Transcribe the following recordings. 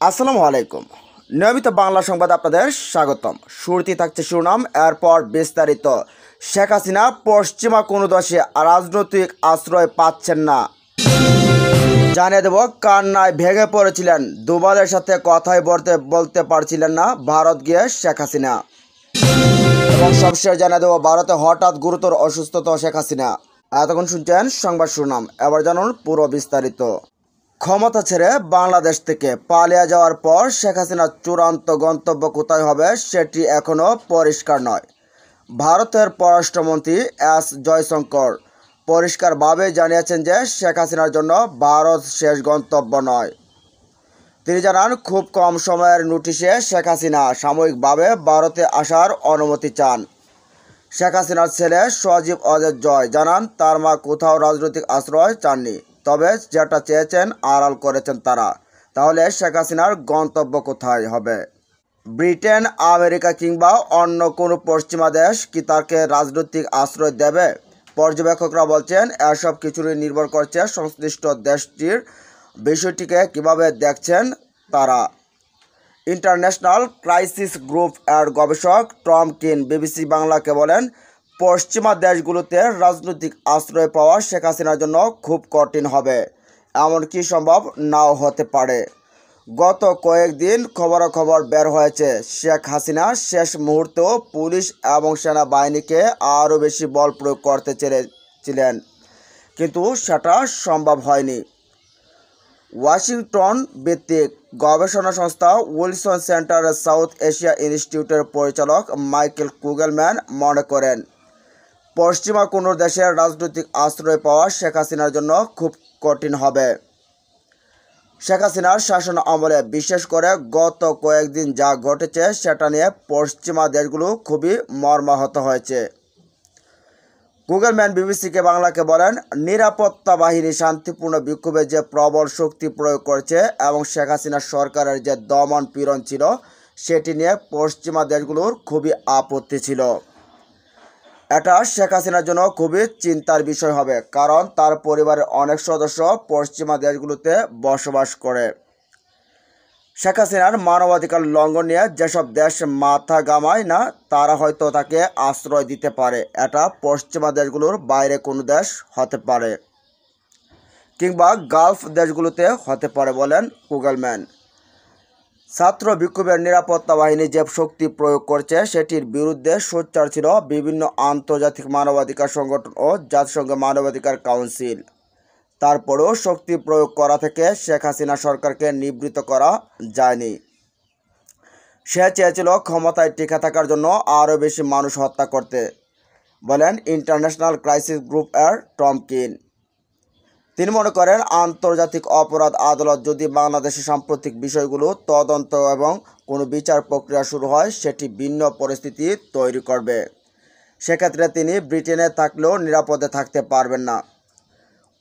আসসালামু আলাইকুম। নিয়মিত বাংলা সংবাদ আপনাদের স্বাগতম। শুরুতেই থাকছে শিরোনাম, এরপর বিস্তারিত। শেখ হাসিনা পশ্চিমা কোনো দেশে রাজনৈতিক আশ্রয় পাচ্ছেন না। জানিয়ে দেব, কান্নায় ভেঙে পড়েছিলেন, দুবালের সাথে কথাই বলতে পারছিলেন না ভারত গিয়ে শেখ হাসিনা। এবং সবশেষ জানিয়ে দেব, ভারতে হঠাৎ গুরুতর অসুস্থতা শেখ হাসিনা। এতক্ষণ শুনছেন সংবাদ শিরোনাম, এবার জানুন পুরো বিস্তারিত। ক্ষমতা ছেড়ে বাংলাদেশ থেকে পালিয়ে যাওয়ার পর শেখ হাসিনার চূড়ান্ত গন্তব্য কোথায় হবে সেটি এখনও পরিষ্কার নয়। ভারতের পররাষ্ট্রমন্ত্রী এস জয়শঙ্কর পরিষ্কারভাবে জানিয়েছেন যে শেখ হাসিনার জন্য ভারত শেষ গন্তব্য নয়। তিনি জানান, খুব কম সময়ের নোটিশে শেখ হাসিনা সাময়িকভাবে ভারতে আসার অনুমতি চান। শেখ হাসিনার ছেলে সজীব অজয় জয় জানান, তার মা কোথাও রাজনৈতিক আশ্রয় চাননি, তবে যেটা চেয়েছেন আড়াল করেছেন তারা। তাহলে শেখ হাসিনার গন্তব্য কোথায় হবে? ব্রিটেন, আমেরিকা কিংবা অন্য কোনো পশ্চিমা দেশ কি তাকে রাজনৈতিক আশ্রয় দেবে? পর্যবেক্ষকরা বলছেন, এসব কিছুরই নির্ভর করছে সংশ্লিষ্ট দেশটির বিষয়টিকে কিভাবে দেখছেন তারা। ইন্টারন্যাশনাল ক্রাইসিস গ্রুপ এর গবেষক টম কিন বিবিসি বাংলাকে বলেন, পশ্চিমা দেশগুলোতে রাজনৈতিক আশ্রয় পাওয়া শেখ হাসিনার জন্য খুব কঠিন হবে, এমনকি সম্ভব নাও হতে পারে। গত কয়েকদিন খবরাখবর বের হয়েছে, শেখ হাসিনা শেষ মুহূর্তেও পুলিশ এবং সেনাবাহিনীকে আরও বেশি বল প্রয়োগ করতে চেয়েছিলেন, কিন্তু সেটা সম্ভব হয়নি। ওয়াশিংটন ভিত্তিক গবেষণা সংস্থা উইলসন সেন্টারের সাউথ এশিয়া ইনস্টিটিউটের পরিচালক মাইকেল কুগেলম্যান মনে করেন, পশ্চিমা কোনো দেশের রাজনৈতিক আশ্রয় পাওয়া শেখ হাসিনার জন্য খুব কঠিন হবে। শেখ হাসিনার শাসন আমলে বিশেষ করে গত কয়েকদিন যা ঘটেছে সেটা নিয়ে পশ্চিমা দেশগুলো খুবই মর্মাহত হয়েছে। গুগলম্যান বিবিসিকে বাংলাকে বলেন, নিরাপত্তা বাহিনী শান্তিপূর্ণ বিক্ষোভে যে প্রবল শক্তি প্রয়োগ করছে এবং শেখ হাসিনার সরকারের যে দমন পীড়ন ছিল সেটি নিয়ে পশ্চিমা দেশগুলোর খুবই আপত্তি ছিল। এটা শেখ হাসিনার জন্য খুবই চিন্তার বিষয় হবে, কারণ তার পরিবারের অনেক সদস্য পশ্চিমা দেশগুলোতে বসবাস করে। শেখ হাসিনার মানবাধিকার লঙ্ঘন নিয়ে যেসব দেশ মাথা ঘামায় না তারা হয়তো তাকে আশ্রয় দিতে পারে। এটা পশ্চিমা দেশগুলোর বাইরে কোনো দেশ হতে পারে, কিংবা গালফ দেশগুলোতে হতে পারে বলেন কুগেলম্যান। ছাত্র বিক্ষোভের নিরাপত্তা বাহিনী যে শক্তি প্রয়োগ করছে সেটির বিরুদ্ধে সোচ্চার ছিল বিভিন্ন আন্তর্জাতিক মানবাধিকার সংগঠন ও জাতিসংঘ মানবাধিকার কাউন্সিল। তারপরেও শক্তি প্রয়োগ করা থেকে শেখ হাসিনা সরকারকে নিবৃত্ত করা যায়নি। সে চেয়েছিল ক্ষমতায় টিকে থাকার জন্য আরও বেশি মানুষ হত্যা করতে, বলেন ইন্টারন্যাশনাল ক্রাইসিস গ্রুপ এর টম কিন। তিনি মনে করেন, আন্তর্জাতিক অপরাধ আদালত যদি বাংলাদেশের সাম্প্রতিক বিষয়গুলো তদন্ত এবং কোনো বিচার প্রক্রিয়া শুরু হয় সেটি ভিন্ন পরিস্থিতি তৈরি করবে। সেক্ষেত্রে তিনি ব্রিটেনে থাকলেও নিরাপদে থাকতে পারবেন না।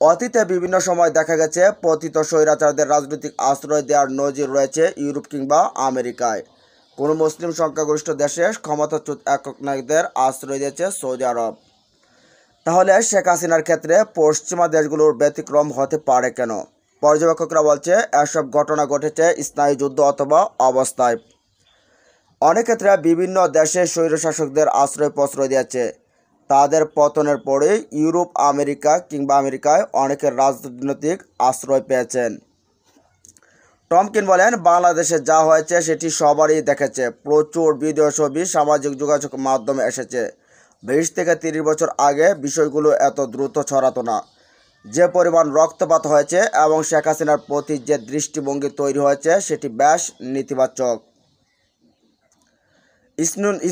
অতীতে বিভিন্ন সময় দেখা গেছে পতিত স্বৈরাচারদের রাজনৈতিক আশ্রয় দেওয়ার নজির রয়েছে ইউরোপ কিংবা আমেরিকায়। কোনো মুসলিম সংখ্যাগরিষ্ঠ দেশে ক্ষমতাচ্যুত একক নায়কদের আশ্রয় দিয়েছে সৌদি আরব। তাহলে শেখ হাসিনার ক্ষেত্রে পশ্চিমা দেশগুলোর ব্যতিক্রম হতে পারে কেন? পর্যবেক্ষকরা বলছে, এসব ঘটনা ঘটেছে স্নায়ুযুদ্ধ অথবা অবস্থায়। অনেক ক্ষেত্রে বিভিন্ন দেশে স্বৈরশাসকদের আশ্রয় প্রশ্রয় দিয়েছে। তাদের পতনের পরে ইউরোপ, আমেরিকা কিংবা আমেরিকায় অনেকের রাজনৈতিক আশ্রয় পেয়েছেন। টমকিন বলেন, বাংলাদেশে যা হয়েছে সেটি সবারই দেখেছে। প্রচুর ভিডিও ছবি সামাজিক যোগাযোগ মাধ্যমে এসেছে। 20 থেকে 30 বছর আগে বিষয়গুলো এত দ্রুত ছড়াতো না। যে পরিমাণ রক্তপাত হয়েছে এবং শেখ হাসিনার প্রতি যে দৃষ্টিভঙ্গি তৈরি হয়েছে সেটি বেশ নেতিবাচক।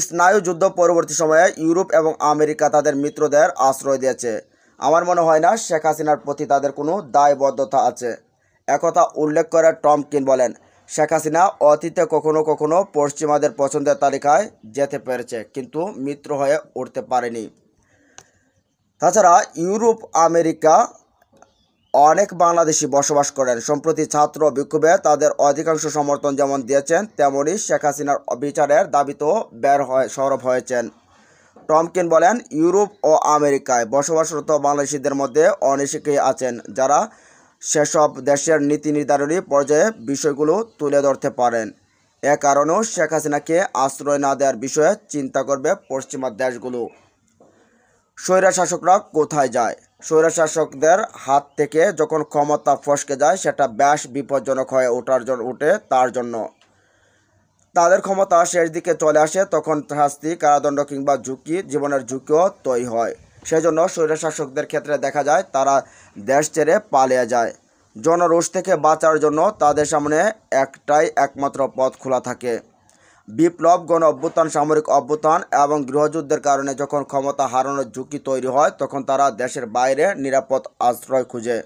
স্নায়ুযুদ্ধ পরবর্তী সময়ে ইউরোপ এবং আমেরিকা তাদের মিত্রদের আশ্রয় দিয়েছে। আমার মনে হয় না শেখ হাসিনার প্রতি তাদের কোনো দায়বদ্ধতা আছে। একথা উল্লেখ করে টম কিন বলেন, শেখ হাসিনা অতীতে কখনো কখনো পশ্চিমাদের পছন্দের তালিকায় যেতে পেরেছে, কিন্তু মিত্র হয়ে উঠতে পারেনি। তাছাড়া ইউরোপ, আমেরিকা অনেক বাংলাদেশি বসবাস করেন। সম্প্রতি ছাত্র বিক্ষোভে তাদের অধিকাংশ সমর্থন যেমন দিয়েছেন, তেমনি শেখ হাসিনার বিচারের দাবিতেও সরব হয়েছেন। টমকিন বলেন, ইউরোপ ও আমেরিকায় বসবাসরত বাংলাদেশিদের মধ্যে অনেকেই আছেন যারা সেসব দেশের নীতি নির্ধারণী পর্যায়ে বিষয়গুলো তুলে ধরতে পারেন। এ কারণেও শেখ হাসিনাকে আশ্রয় না দেওয়ার বিষয়ে চিন্তা করবে পশ্চিমা দেশগুলো। স্বৈরশাসকরা কোথায় যায়? স্বৈরশাসকদের হাত থেকে যখন ক্ষমতা ফসকে যায় সেটা বেশ বিপজ্জনক হয়ে ওঠে তার জন্য। তাদের ক্ষমতা শেষ দিকে চলে আসে, তখন শাস্তি, কারাদণ্ড কিংবা জীবনের ঝুঁকিও তৈরি হয়। সেজন্য স্বৈরশাসকদের ক্ষেত্রে দেখা যায় তারা দেশ ছেড়ে পালিয়ে যায়। জনরোষ থেকে বাঁচার জন্য তাদের সামনে একমাত্র পথ খোলা থাকে। বিপ্লব, গণ অভ্যুত্থান, সামরিক অভ্যুত্থান এবং গৃহযুদ্ধের কারণে যখন ক্ষমতা হারানোর ঝুঁকি তৈরি হয় তখন তারা দেশের বাইরে নিরাপদ আশ্রয় খুঁজে।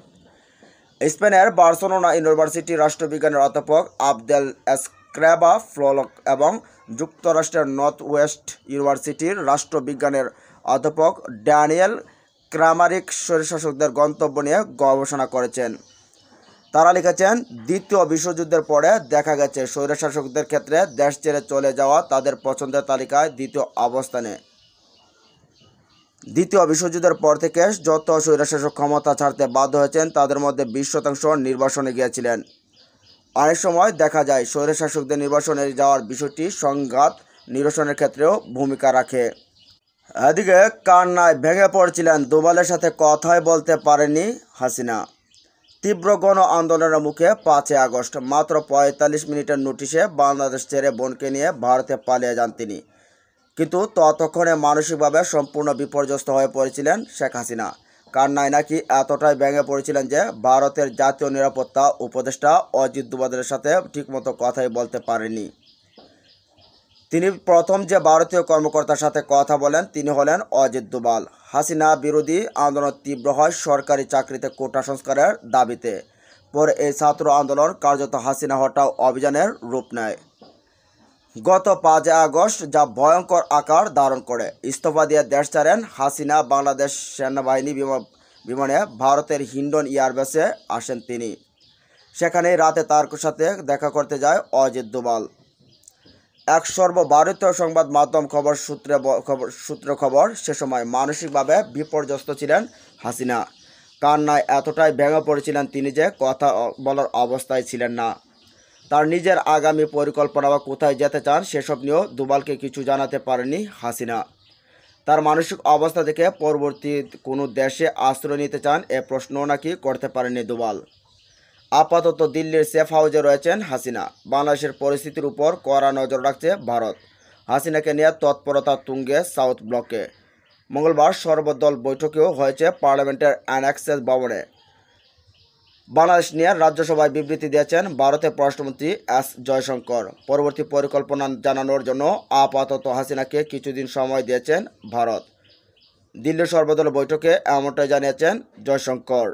স্পেনের বার্সেলোনা ইউনিভার্সিটির রাষ্ট্রবিজ্ঞানের অধ্যাপক আবদেল এসক্রেবা ফ্লোলক এবং যুক্তরাষ্ট্রের নর্থ ওয়েস্ট ইউনিভার্সিটির রাষ্ট্রবিজ্ঞানের অধ্যাপক ড্যানিয়েল ক্রামারিক স্বৈরশাসকদের গন্তব্য নিয়ে গবেষণা করেছেন। তারা লিখেছেন, দ্বিতীয় বিশ্বযুদ্ধের পরে দেখা গেছে স্বৈরশাসকদের ক্ষেত্রে দেশ ছেড়ে চলে যাওয়া তাদের পছন্দের তালিকায় দ্বিতীয় অবস্থানে। দ্বিতীয় বিশ্বযুদ্ধের পর থেকে যত স্বৈরশাসক ক্ষমতা ছাড়তে বাধ্য হয়েছেন তাদের মধ্যে 20% নির্বাসনে গিয়েছিলেন। অনেক সময় দেখা যায় স্বৈরশাসকদের নির্বাসনে যাওয়ার বিষয়টি সংঘাত নিরসনের ক্ষেত্রেও ভূমিকা রাখে। এদিকে কান্নায় ভেঙে পড়ছিলেন, দুবালের সাথে কথাই বলতে পারেননি হাসিনা। তীব্র গণ আন্দোলনের মুখে 5 আগস্ট মাত্র 45 মিনিটের নোটিশে বাংলাদেশ ছেড়ে বোনকে নিয়ে ভারতে পালিয়ে যান তিনি। কিন্তু ততক্ষণে মানসিকভাবে সম্পূর্ণ বিপর্যস্ত হয়ে পড়েছিলেন শেখ হাসিনা। কান্নায় নাকি এতটাই ভেঙে পড়েছিলেন যে ভারতের জাতীয় নিরাপত্তা উপদেষ্টা অজিত দোভালের সাথে ঠিকমতো কথাই বলতে পারেননি। তিনি প্রথম যে ভারতীয় কর্মকর্তার সাথে কথা বলেন তিনি হলেন অজিত দোভাল। হাসিনা বিরোধী আন্দোলন তীব্র হয় সরকারি চাকরিতে কোটা সংস্কারের দাবিতে। পরে এই ছাত্র আন্দোলন কার্যত হাসিনা হটাও অভিযানের রূপ নেয়। গত 5 আগস্ট যা ভয়ঙ্কর আকার ধারণ করে। ইস্তফা দিয়ে দেশ ছাড়েন হাসিনা। বাংলাদেশ সেনাবাহিনী বিমানে ভারতের হিন্ডন এয়ারবেসে আসেন তিনি। সেখানেই রাতে তার সাথে দেখা করতে যায় অজিত দোভাল। এক সর্বভারতীয় সংবাদ মাধ্যম সূত্রে খবর সে সময় মানসিকভাবে বিপর্যস্ত ছিলেন হাসিনা। কান্নায় এতটাই ভেঙে পড়েছিলেন তিনি যে কথা বলার অবস্থায় ছিলেন না। তার নিজের আগামী পরিকল্পনা বা কোথায় যেতে চান সেসব নিয়েও দোভালকে কিছু জানাতে পারেনি হাসিনা। তার মানসিক অবস্থা দেখে পরবর্তী কোনো দেশে আশ্রয় নিতে চান এ প্রশ্নও নাকি করতে পারেনি দোভাল। আপাতত দিল্লির সেফ হাউসে রয়েছেন হাসিনা। বাংলাদেশের পরিস্থিতির উপর কড়া নজর রাখছে ভারত। হাসিনাকে নিয়ে তৎপরতা তুঙ্গে সাউথ ব্লকে। মঙ্গলবার সর্বদল বৈঠকেও হয়েছে পার্লামেন্টের অ্যানেক্সেস ভবনে। বাংলাদেশ নিয়ে রাজ্যসভায় বিবৃতি দিয়েছেন ভারতের পররাষ্ট্রমন্ত্রী এস জয়শঙ্কর। পরবর্তী পরিকল্পনা জানানোর জন্য আপাতত হাসিনাকে কিছুদিন সময় দিয়েছেন ভারত। দিল্লির সর্বদল বৈঠকে এমনটাই জানিয়েছেন জয়শঙ্কর।